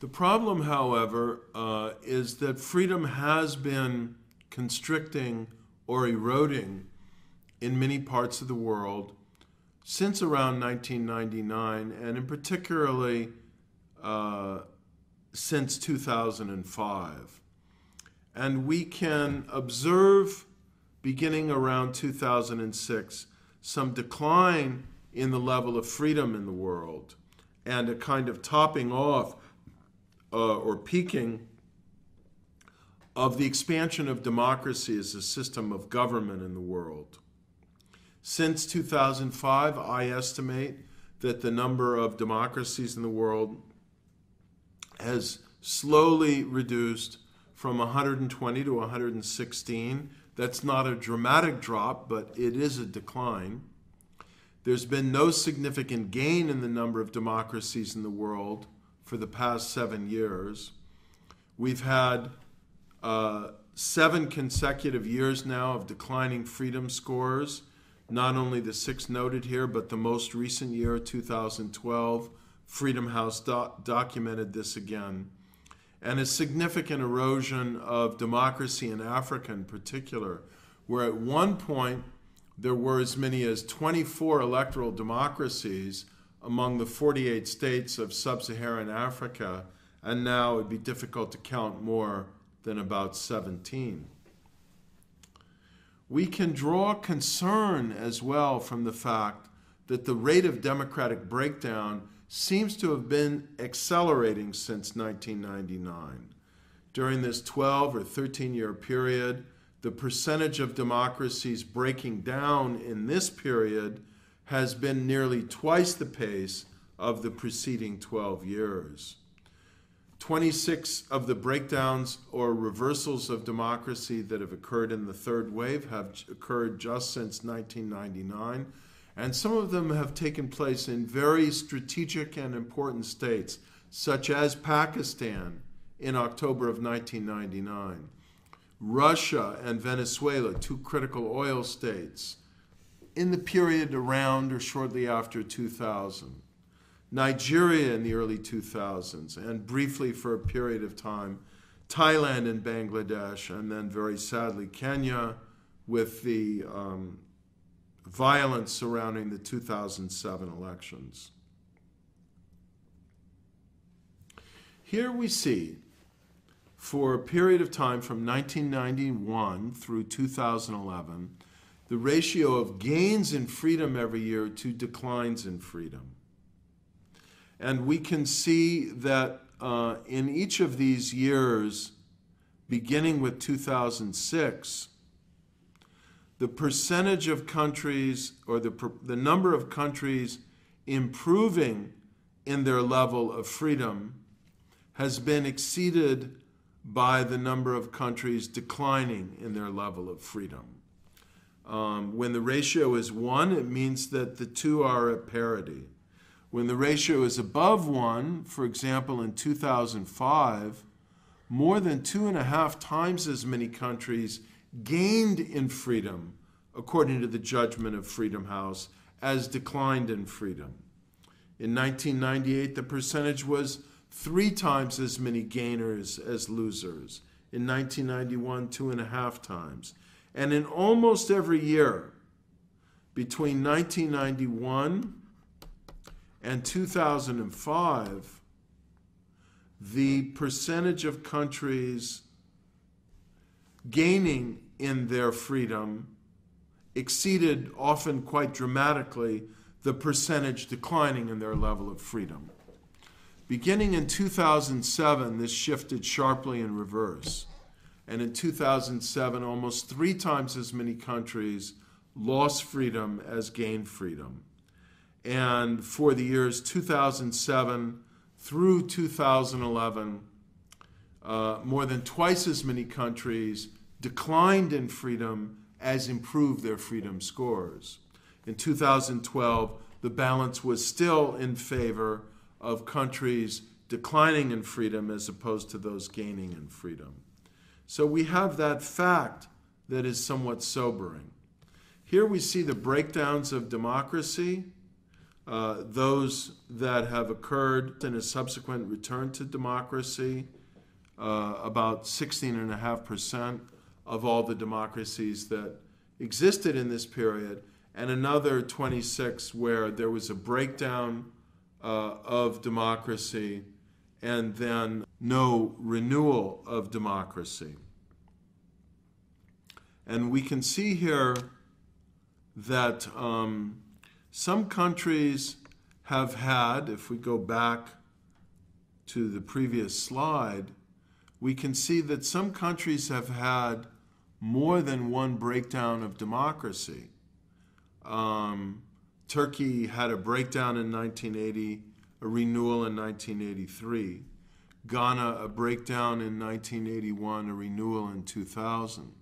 The problem, however, is that freedom has been constricting or eroding in many parts of the world since around 1999, and in particularly since 2005. And we can observe, beginning around 2006, some decline in the level of freedom in the world and a kind of topping off or peaking of the expansion of democracy as a system of government in the world. Since 2005, I estimate that the number of democracies in the world has slowly reduced from 120 to 116. That's not a dramatic drop, but it is a decline. There's been no significant gain in the number of democracies in the world for the past 7 years. We've had 7 consecutive years now of declining freedom scores, not only the 6 noted here, but the most recent year, 2012. Freedom House documented this again. And a significant erosion of democracy in Africa in particular, where at one point there were as many as 24 electoral democracies among the 48 states of sub-Saharan Africa, and now it would be difficult to count more than about 17. We can draw concern as well from the fact that the rate of democratic breakdown seems to have been accelerating since 1999. During this 12 or 13-year period, the percentage of democracies breaking down in this period has been nearly twice the pace of the preceding 12 years. 26 of the breakdowns or reversals of democracy that have occurred in the third wave have occurred just since 1999, and some of them have taken place in very strategic and important states, such as Pakistan in October of 1999, Russia and Venezuela, 2 critical oil states, in the period around or shortly after 2000, Nigeria in the early 2000s, and briefly for a period of time, Thailand and Bangladesh, and then very sadly Kenya with the violence surrounding the 2007 elections. Here we see, for a period of time from 1991 through 2011, the ratio of gains in freedom every year to declines in freedom. And we can see that in each of these years, beginning with 2006, the percentage of countries, or the number of countries improving in their level of freedom has been exceeded by the number of countries declining in their level of freedom. When the ratio is 1, it means that the two are at parity. When the ratio is above 1, for example, in 2005, more than 2.5 times as many countries gained in freedom, according to the judgment of Freedom House, as declined in freedom. In 1998, the percentage was 3 times as many gainers as losers. In 1991, 2.5 times. And in almost every year, between 1991 and 2005, the percentage of countries gaining in their freedom exceeded, often quite dramatically, the percentage declining in their level of freedom. Beginning in 2007, this shifted sharply in reverse. And in 2007, almost 3 times as many countries lost freedom as gained freedom. And for the years 2007 through 2011, more than twice as many countries declined in freedom as improved their freedom scores. In 2012, the balance was still in favor of countries declining in freedom as opposed to those gaining in freedom. So we have that fact that is somewhat sobering. Here we see the breakdowns of democracy those that have occurred in a subsequent return to democracy, about 16.5% of all the democracies that existed in this period, and another 26 where there was a breakdown of democracy and then no renewal of democracy. And we can see here that some countries have had, if we go back to the previous slide, we can see that some countries have had more than one breakdown of democracy. Turkey had a breakdown in 1980, a renewal in 1983. Ghana, a breakdown in 1981, a renewal in 2000.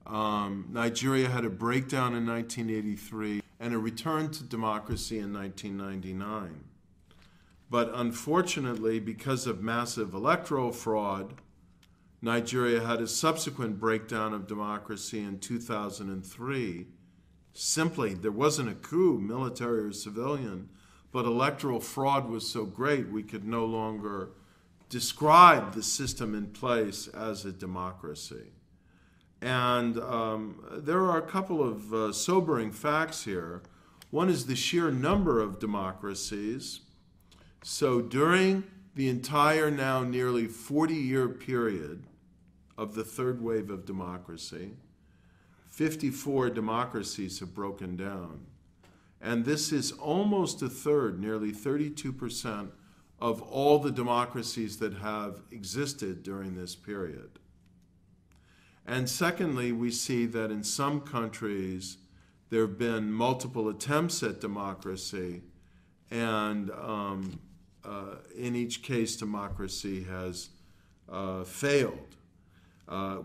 Nigeria had a breakdown in 1983 and a return to democracy in 1999. But unfortunately, because of massive electoral fraud, Nigeria had a subsequent breakdown of democracy in 2003. Simply, there wasn't a coup, military or civilian, but electoral fraud was so great we could no longer describe the system in place as a democracy. And there are a couple of sobering facts here. One is the sheer number of democracies. So during the entire now nearly 40-year period of the third wave of democracy, 54 democracies have broken down. And this is almost a third, nearly 32% of all the democracies that have existed during this period. And secondly, we see that in some countries there have been multiple attempts at democracy, and in each case democracy has failed.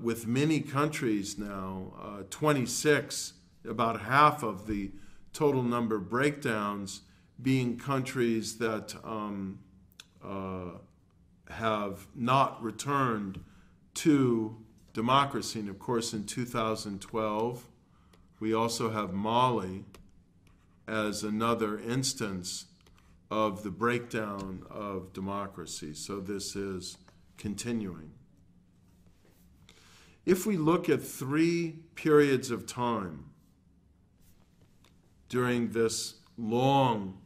With many countries now, 26, about half of the total number of breakdowns being countries that have not returned to democracy. And of course, in 2012, we also have Mali as another instance of the breakdown of democracy. So this is continuing. If we look at 3 periods of time during this long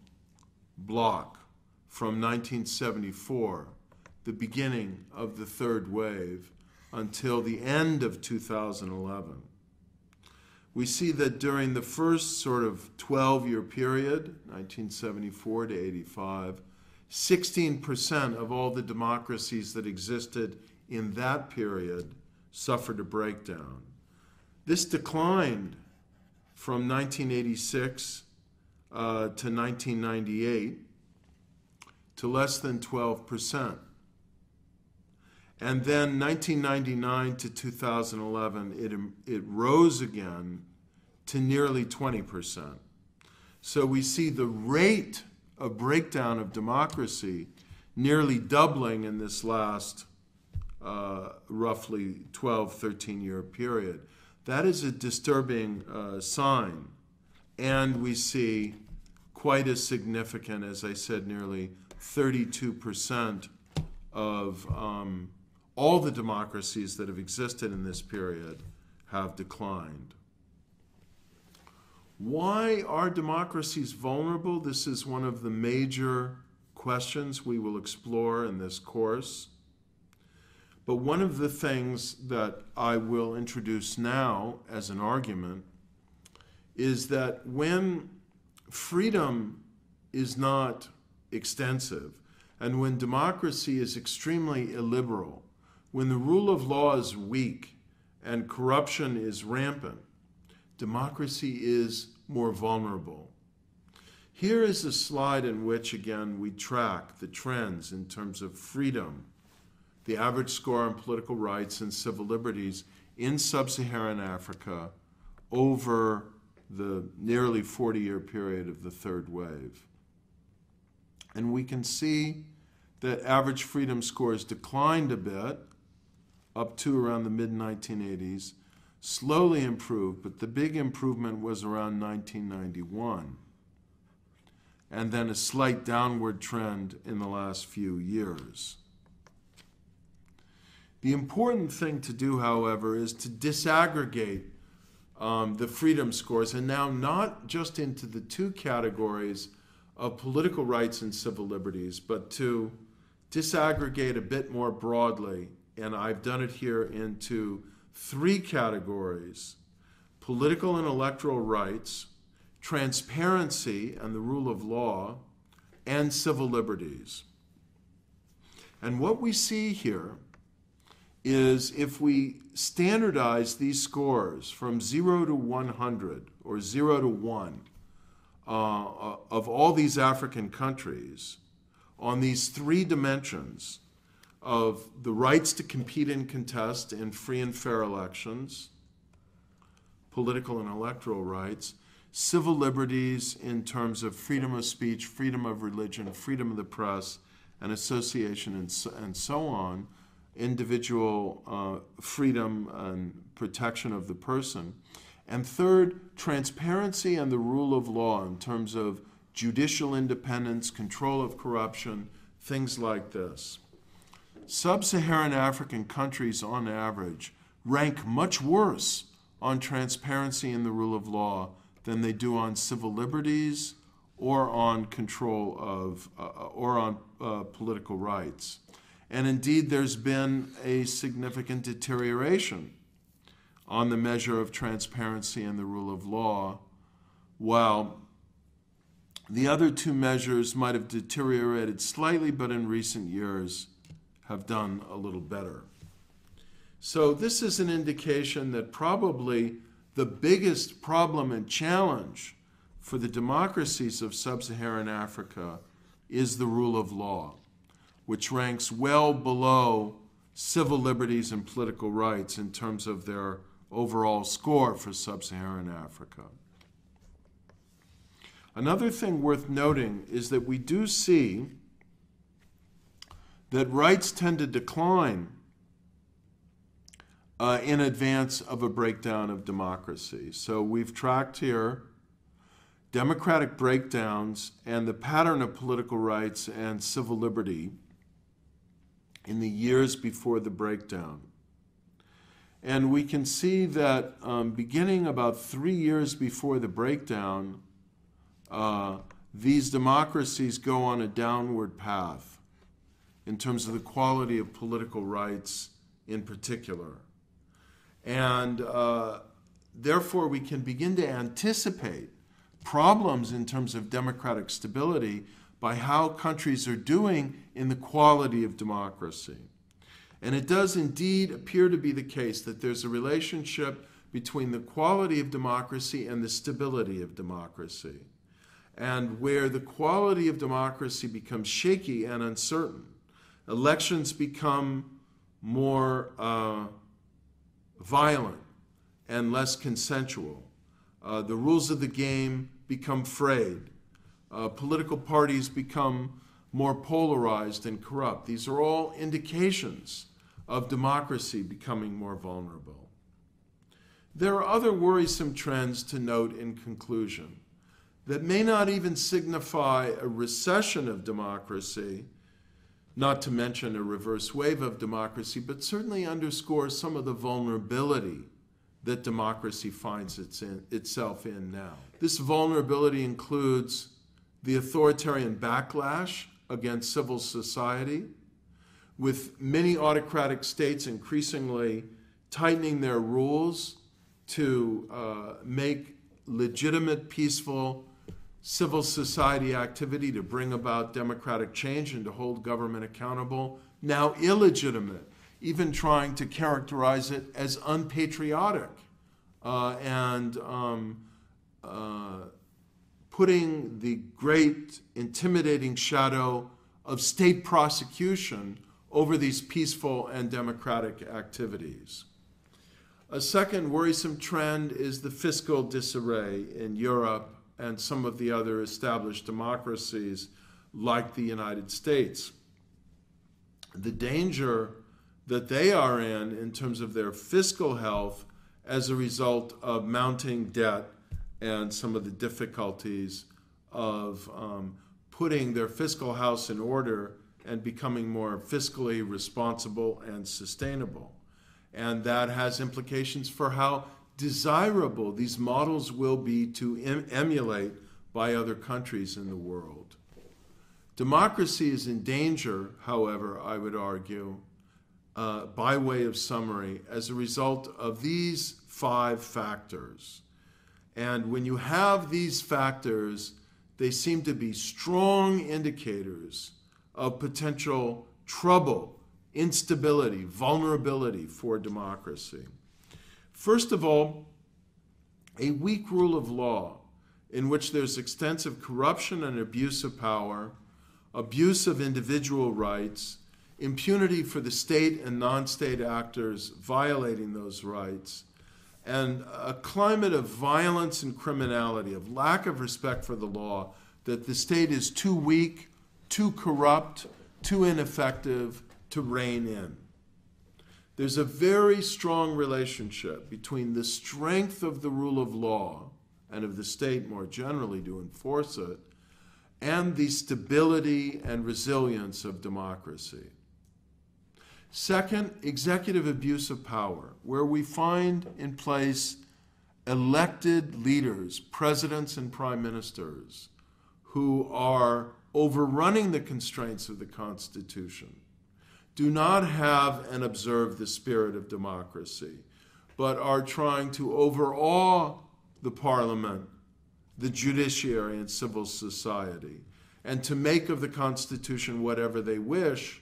block from 1974, the beginning of the third wave, until the end of 2011, we see that during the first sort of 12-year period, 1974 to 85, 16% of all the democracies that existed in that period suffered a breakdown. This declined from 1986 to 1998 to less than 12%. And then 1999 to 2011, it rose again to nearly 20%. So we see the rate of breakdown of democracy nearly doubling in this last roughly 12, 13-year period. That is a disturbing sign. And we see quite a significant, as I said, nearly 32% of all the democracies that have existed in this period have declined. Why are democracies vulnerable? This is one of the major questions we will explore in this course. But one of the things that I will introduce now as an argument is that when freedom is not extensive, and when democracy is extremely illiberal, when the rule of law is weak and corruption is rampant, democracy is more vulnerable. Here is a slide in which, again, we track the trends in terms of freedom, the average score on political rights and civil liberties in sub-Saharan Africa over the nearly 40-year period of the third wave. And we can see that average freedom scores declined a bit up to around the mid-1980s, slowly improved, but the big improvement was around 1991. and then a slight downward trend in the last few years. The important thing to do, however, is to disaggregate the freedom scores, and now not just into the two categories of political rights and civil liberties, but to disaggregate a bit more broadly. And I've done it here into three categories: political and electoral rights, transparency and the rule of law, and civil liberties. And what we see here is if we standardize these scores from 0 to 100 or 0 to 1 of all these African countries on these three dimensions of the rights to compete and contest in free and fair elections, political and electoral rights, civil liberties in terms of freedom of speech, freedom of religion, freedom of the press, and association, and so on, individual freedom and protection of the person. And third, transparency and the rule of law in terms of judicial independence, control of corruption, things like this. Sub-Saharan African countries, on average, rank much worse on transparency and the rule of law than they do on civil liberties or on control of, or on political rights. And indeed, there's been a significant deterioration on the measure of transparency and the rule of law, while the other two measures might have deteriorated slightly, but in recent years have done a little better. So this is an indication that probably the biggest problem and challenge for the democracies of sub-Saharan Africa is the rule of law, which ranks well below civil liberties and political rights in terms of their overall score for sub-Saharan Africa. Another thing worth noting is that we do see that rights tend to decline in advance of a breakdown of democracy. So we've tracked here democratic breakdowns and the pattern of political rights and civil liberty in the years before the breakdown. And we can see that beginning about 3 years before the breakdown, these democracies go on a downward path in terms of the quality of political rights in particular. And therefore, we can begin to anticipate problems in terms of democratic stability by how countries are doing in the quality of democracy. And it does indeed appear to be the case that there's a relationship between the quality of democracy and the stability of democracy. And where the quality of democracy becomes shaky and uncertain, elections become more violent and less consensual. The rules of the game become frayed. Political parties become more polarized and corrupt. These are all indications of democracy becoming more vulnerable. There are other worrisome trends to note in conclusion that may not even signify a recession of democracy, not to mention a reverse wave of democracy, but certainly underscore some of the vulnerability that democracy finds itself in now. This vulnerability includes the authoritarian backlash against civil society, with many autocratic states increasingly tightening their rules to make legitimate, peaceful civil society activity to bring about democratic change and to hold government accountable now illegitimate, even trying to characterize it as unpatriotic and putting the great intimidating shadow of state prosecution over these peaceful and democratic activities. A second worrisome trend is the fiscal disarray in Europe and some of the other established democracies like the United States. The danger that they are in terms of their fiscal health as a result of mounting debt and some of the difficulties of putting their fiscal house in order and becoming more fiscally responsible and sustainable. And that has implications for how desirable these models will be to emulate by other countries in the world. Democracy is in danger, however, I would argue, by way of summary, as a result of these 5 factors. And when you have these factors, they seem to be strong indicators of potential trouble, instability, vulnerability for democracy. First of all, a weak rule of law in which there's extensive corruption and abuse of power, abuse of individual rights, impunity for the state and non-state actors violating those rights, and a climate of violence and criminality, of lack of respect for the law, that the state is too weak, too corrupt, too ineffective to rein in. There's a very strong relationship between the strength of the rule of law and of the state more generally to enforce it, and the stability and resilience of democracy. Second, executive abuse of power, where we find in place elected leaders, presidents and prime ministers, who are overrunning the constraints of the Constitution, do not have and observe the spirit of democracy, but are trying to overawe the parliament, the judiciary, and civil society, and to make of the Constitution whatever they wish.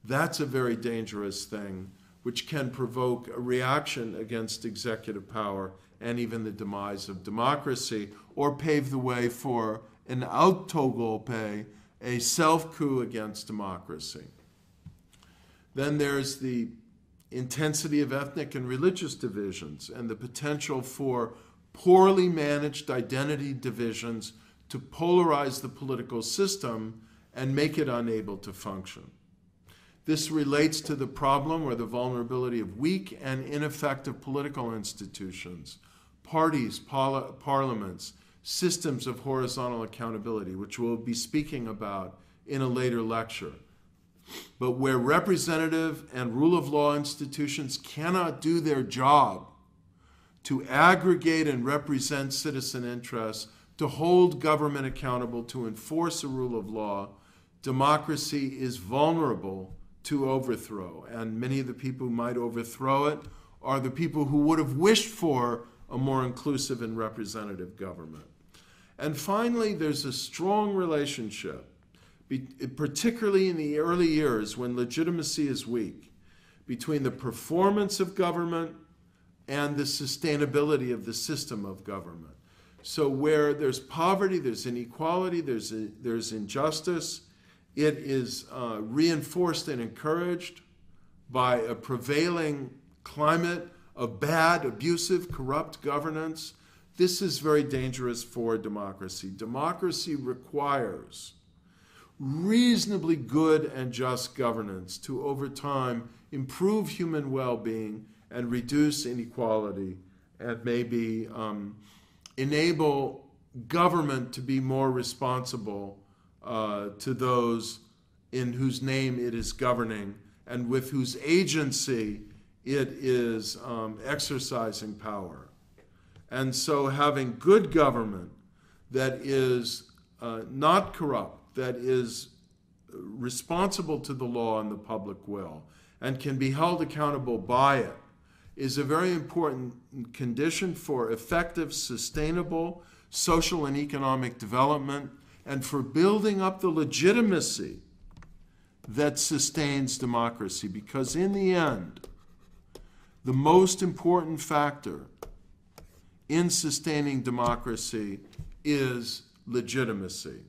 That's a very dangerous thing, which can provoke a reaction against executive power and even the demise of democracy, or pave the way for an autogolpe, a self-coup against democracy. Then there's the intensity of ethnic and religious divisions and the potential for poorly managed identity divisions to polarize the political system and make it unable to function. This relates to the problem or the vulnerability of weak and ineffective political institutions, parties, parliaments, systems of horizontal accountability, which we'll be speaking about in a later lecture. But where representative and rule of law institutions cannot do their job to aggregate and represent citizen interests, to hold government accountable, to enforce a rule of law, democracy is vulnerable to overthrow. And many of the people who might overthrow it are the people who would have wished for a more inclusive and representative government. And finally, there's a strong relationship, particularly in the early years when legitimacy is weak, between the performance of government and the sustainability of the system of government. So where there's poverty, there's inequality, there's injustice, it is reinforced and encouraged by a prevailing climate of bad, abusive, corrupt governance. This is very dangerous for democracy. Democracy requires reasonably good and just governance to, over time, improve human well-being and reduce inequality, and maybe enable government to be more responsible to those in whose name it is governing and with whose agency it is exercising power. And so having good government that is not corrupt, that is responsible to the law and the public will, and can be held accountable by it, is a very important condition for effective, sustainable social and economic development, and for building up the legitimacy that sustains democracy. Because in the end, the most important factor in sustaining democracy is legitimacy.